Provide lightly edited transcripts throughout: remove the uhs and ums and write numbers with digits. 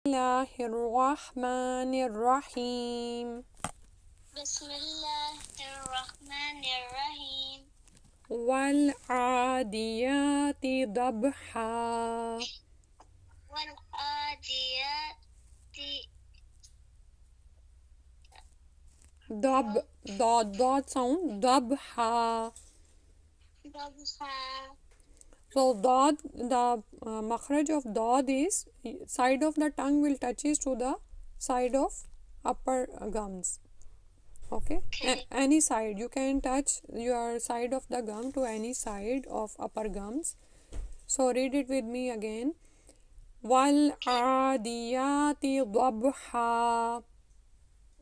الله الرحمن الرحيم. بسم الله الرحمن الرحيم. والعاديات ضبحا. والعاديات dot sound ضبحا. ضبحا. So dot, the makhraj of dot is side of the tongue will touches to the side of upper gums. Okay. Any side you can touch your side of the gum to any side of upper gums. So read it with me again. والعاديات ضبحا.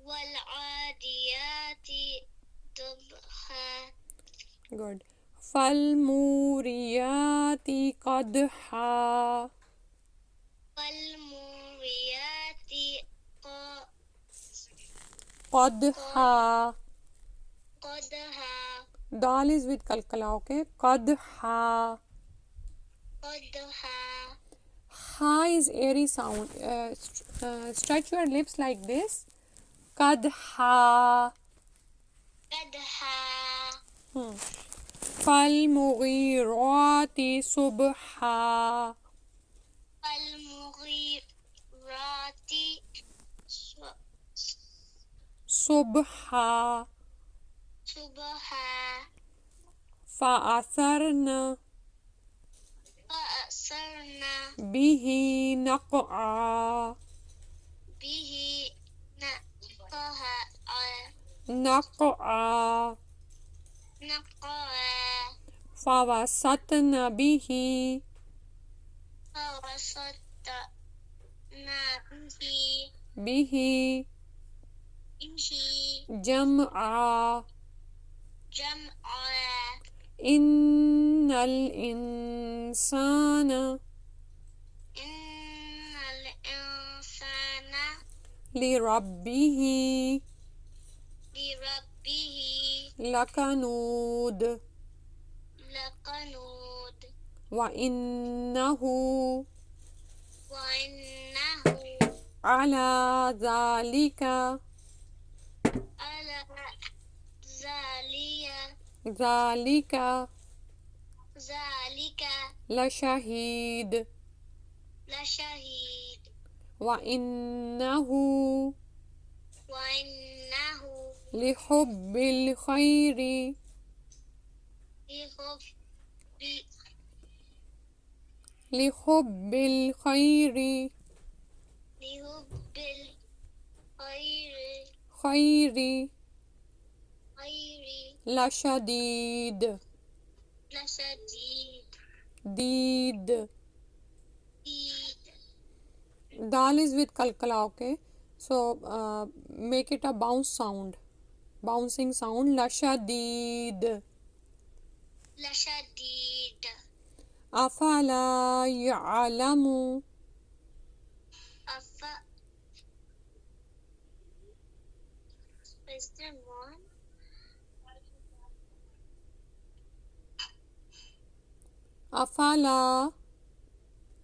والعاديات ضبحا. Good. فالموريات قدحا. فالموريات قدحا. قدحا. Dal is with kalkala, okay? قدحا. قدحا. Ha is airy sound. Stretch your lips like this. قدحا. قدحا. فالمغيرات صبحا. فالمغيرات صبحا. صبحا. فأثرن فأثرنا به نقعا. به نقعا. نقعا. نقعا. فوسطن به. فوسطنا به. به جمعا. جمعا. إن الإنسان إن الإنسان لربه لربه لكنود. لقنود. وإنه وإنه على ذلك على ذلك ذلك لشهيد. لشهيد. وإنه وإنه لحب الخير لحب الخير لحب الخير خير خير لشديد. لشديد. ديد. ديد. Dal is with kalkala, okay? So make it a bounce sound, bouncing sound. لشديد. لشديد. أفلا يعلم Is there one? أفلا.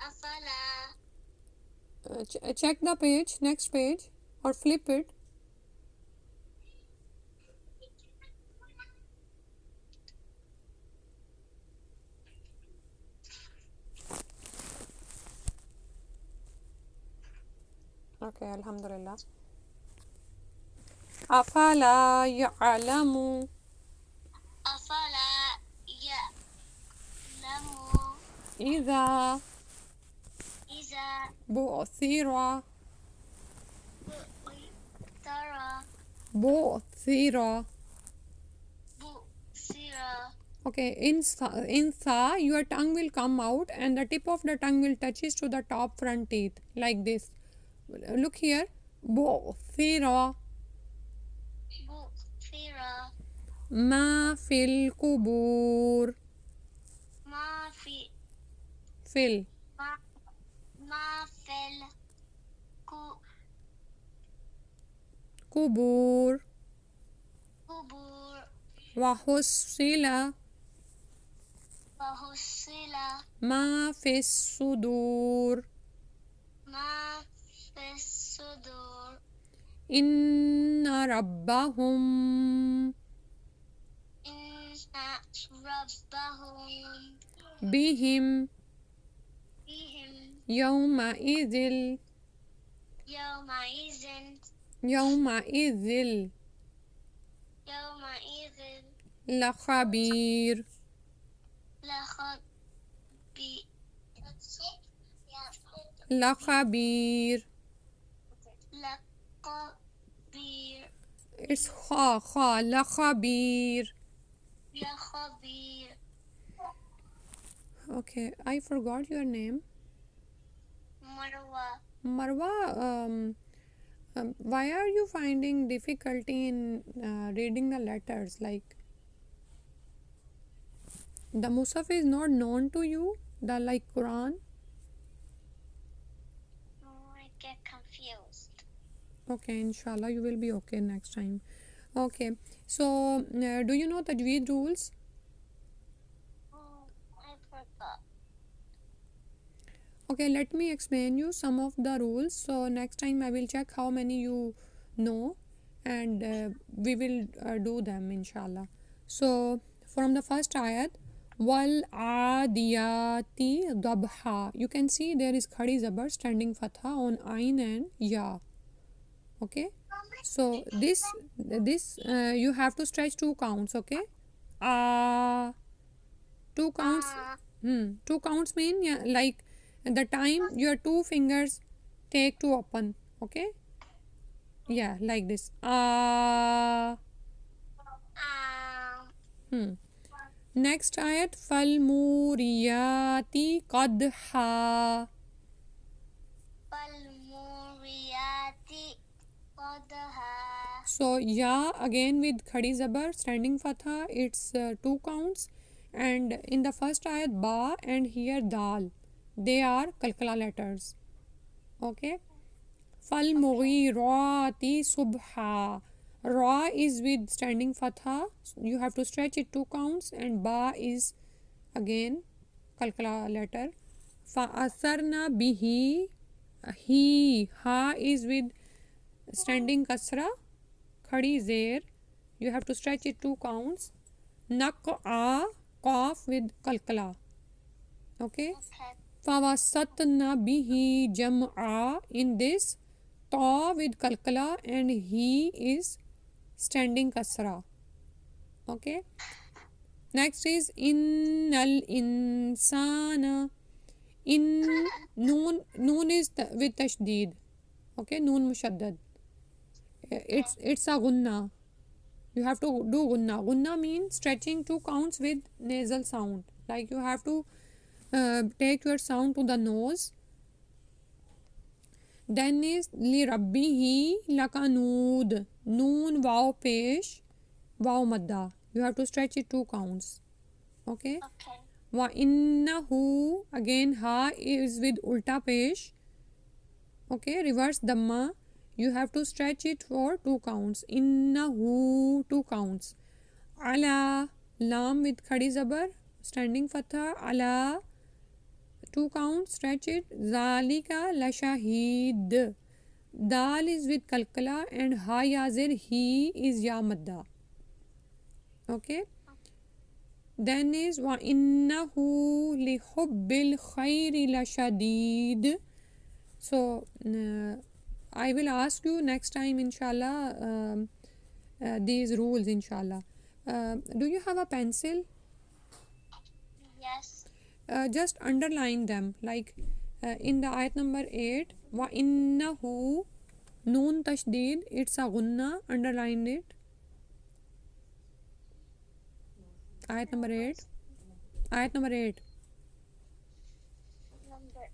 أفلا. Check the page, next page, or flip it. Okay, Alhamdulillah. أفلا يعلم أفلا يعلم إذا إذا بعثر ترى بعثر. بؤثر. Okay, in tha your tongue will come out and the tip of the tongue will touches to the top front teeth like this. Look here. بعثر. بؤثر. ما في القبور. ما في ما في القبور. القبور. وحصل وحصل ما في الصدور. ما في inna rabbahum inna rabbahum bihim bihim yawma idhil yawma izin yawma idhil yawma izin lakhabir. lakhabi Lakhabir. lakhabir It's kha lakhabir. lakhabir Okay, I forgot your name. marwa Marwa, why are you finding difficulty in reading the letters? Like, the Musaf is not known to you, the like Quran. I get confused. Okay, inshallah, you will be okay next time. Okay, so do you know tajweed rules? I forgot. Okay, let me explain you some of the rules. So next time I will check how many you know, and we will do them inshallah. So from the first ayat, wal adiyati dabha, you can see there is khadi zabar standing fatha on ain and ya. Okay, so this you have to stretch two counts. Okay, two counts. Two counts mean, yeah, like the time your two fingers take to open. Okay, yeah, like this. Hmm. Next ayat, fal muriyati qadha. Falmuriyati qadha. So ya again with khadi zabar standing fatha, it's two counts, and in the first ayat ba and here dal, they are kalkala letters. Okay, fal mughirati subha, ra is with standing fatha, you have to stretch it two counts, and ba is again kalkala letter. Fa asarna bihi, he ha is with standing kasra, khadi zer, you have to stretch it two counts. Naq'a, qaf with kalkala. Okay, Okay. fawasatna bihi jam'a, in this ta with kalkala and he is standing kasra. Okay, next is innal insana, in noon is with tashdid. Okay, noon mushaddad, it's a gunna, you have to do gunna. Gunna means stretching two counts with nasal sound, like you have to take your sound to the nose. Then is li rabbihi lakanud, noon wow pesh wow madda, you have to stretch it two counts. Okay, Okay. wa innahu, again ha is with ulta pesh. Okay, reverse damma, you have to stretch it for two counts. Innahu, two counts. Ala, lam with khadi zabar standing fatha, ala, two counts, stretch it. Zalika la shahid, dal is with kalkala and ha yazir, he is ya madda. Okay, then is wa innahu li hubbil khairi la shadid. So I will ask you next time inshallah these rules inshallah. Do you have a pencil? Yes. Just underline them, like in the ayat number 8, wa innahu noon tashdid, it's a gunna, underline it. Ayat number 8, ayat number 8. Number 8.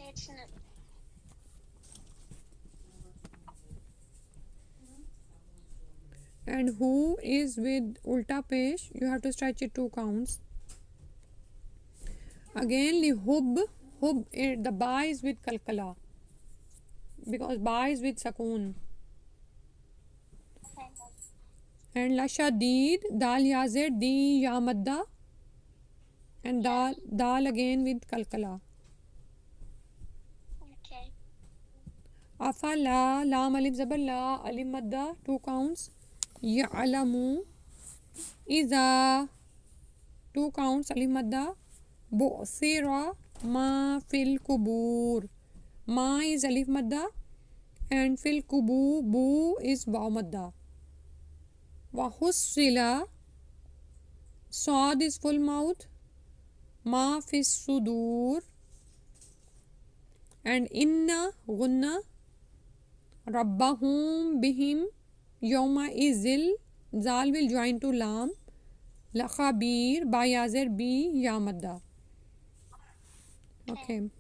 It's not. And who is with ulta pesh, you have to stretch it two counts. Again li hub, the ba is with kalkala because ba is with sakoon. Okay. And la shadid, dal yazir, di ya madda, and dal again with kalkala. Okay. Afala, lam alif zabar la, alif madda, 2 counts. Ya'lamu, iza, 2 counts, alif madda. Bu'thira, ma fil kubur. Ma is alif madda and fil kubu, bu is waw madda. Wa hussila, sad is full mouth. Ma fis sudur and inna gunna. Rabbahum bihim, yawma izil, zal will join to lam. La khabir, ba yazir bi, ya madda. Okay.